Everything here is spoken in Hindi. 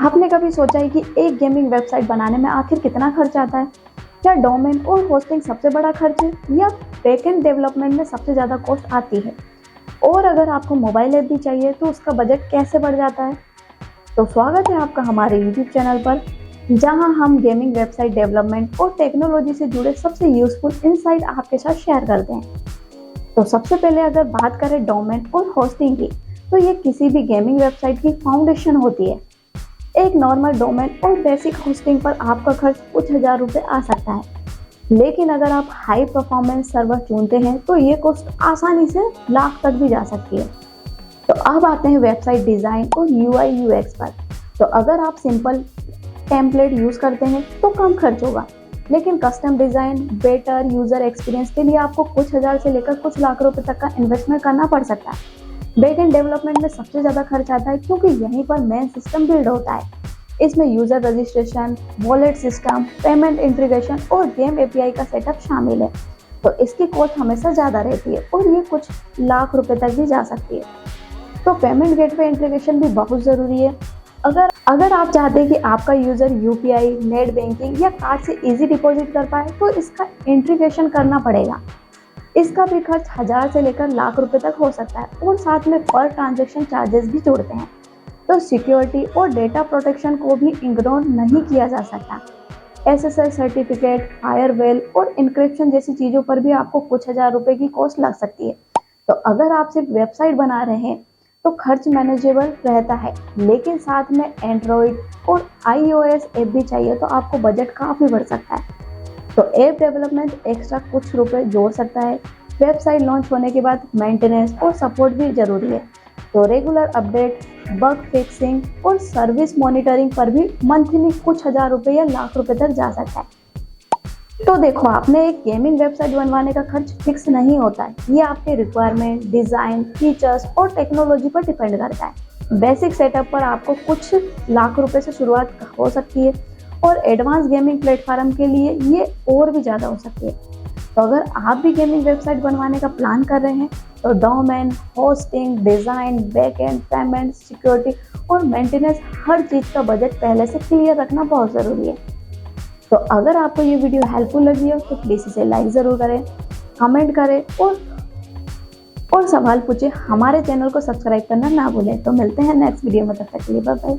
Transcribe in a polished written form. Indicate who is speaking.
Speaker 1: आपने कभी सोचा है कि एक गेमिंग वेबसाइट बनाने में आखिर कितना खर्च आता है? क्या डोमेन और होस्टिंग सबसे बड़ा खर्च है या बैकएंड डेवलपमेंट में सबसे ज़्यादा कॉस्ट आती है? और अगर आपको मोबाइल ऐप भी चाहिए तो उसका बजट कैसे बढ़ जाता है? तो स्वागत है आपका हमारे यूट्यूब चैनल पर, जहां हम गेमिंग वेबसाइट डेवलपमेंट और टेक्नोलॉजी से जुड़े सबसे यूजफुल इनसाइट आपके साथ शेयर करते हैं। तो सबसे पहले अगर बात करें डोमेन और होस्टिंग की, तो ये किसी भी गेमिंग वेबसाइट की फाउंडेशन होती है। एक नॉर्मल डोमेन और बेसिक होस्टिंग पर आपका खर्च कुछ हजार रुपये आ सकता है, लेकिन अगर आप हाई परफॉर्मेंस सर्वर चुनते हैं तो ये कॉस्ट आसानी से लाख तक भी जा सकती है। तो अब आते हैं वेबसाइट डिज़ाइन और यूआई यूएक्स पर। तो अगर आप सिंपल टेम्पलेट यूज़ करते हैं तो कम खर्च होगा, लेकिन custom design, better user experience के लिए आपको कुछ हज़ार से लेकर कुछ लाख रुपए तक का इन्वेस्टमेंट करना पड़ सकता है। बैकएंड डेवलपमेंट में सबसे ज़्यादा खर्च आता है, क्योंकि यहीं पर मेन सिस्टम बिल्ड होता है। इसमें user registration, wallet system, payment integration और गेम एपीआई का सेटअप शामिल है। तो इसकी कॉस्ट हमेशा ज़्यादा रहती है और ये कुछ लाख रुपए तक भी जा सकती है। तो पेमेंट गेटवे इंटीग्रेशन भी बहुत ज़रूरी है। अगर आप चाहते हैं कि आपका यूज़र यूपीआई, नेट बैंकिंग या कार्ड से इजी डिपॉजिट कर पाए तो इसका इंटीग्रेशन करना पड़ेगा। इसका भी खर्च हज़ार से लेकर लाख रुपए तक हो सकता है और साथ में पर ट्रांजैक्शन चार्जेस भी जुड़ते हैं। तो सिक्योरिटी और डेटा प्रोटेक्शन को भी इग्नोर नहीं किया जा सकता। एसएसएल सर्टिफिकेट, फायरवेल और इंक्रिप्शन जैसी चीज़ों पर भी आपको कुछ हज़ार रुपए की कॉस्ट लग सकती है। तो अगर आप सिर्फ वेबसाइट बना रहे हैं तो खर्च मैनेजेबल रहता है, लेकिन साथ में एंड्रॉयड और आईओएस ऐप भी चाहिए तो आपको बजट काफ़ी बढ़ सकता है। तो ऐप डेवलपमेंट एक्स्ट्रा कुछ रुपए जोड़ सकता है। वेबसाइट लॉन्च होने के बाद मेंटेनेंस और सपोर्ट भी जरूरी है। तो रेगुलर अपडेट, बग फिक्सिंग और सर्विस मॉनिटरिंग पर भी मंथली कुछ हज़ार रुपए या लाख रुपए तक जा सकता है। तो देखो, आपने एक गेमिंग वेबसाइट बनवाने का खर्च फिक्स नहीं होता है। ये आपके रिक्वायरमेंट, डिज़ाइन, फीचर्स और टेक्नोलॉजी पर डिपेंड करता है। बेसिक सेटअप पर आपको कुछ लाख रुपए से शुरुआत हो सकती है और एडवांस गेमिंग प्लेटफॉर्म के लिए ये और भी ज़्यादा हो सकती है। तो अगर आप भी गेमिंग वेबसाइट बनवाने का प्लान कर रहे हैं तो domain, hosting, design, backend, payment, security और मेंटेनेंस, हर चीज़ का बजट पहले से क्लियर रखना बहुत ज़रूरी है। तो अगर आपको ये वीडियो हेल्पफुल लगी हो तो प्लीज़ इसे लाइक ज़रूर करें, कमेंट करें और सवाल पूछे। हमारे चैनल को सब्सक्राइब करना ना भूलें। तो मिलते हैं नेक्स्ट वीडियो में, तब तक के लिए बाय बाय।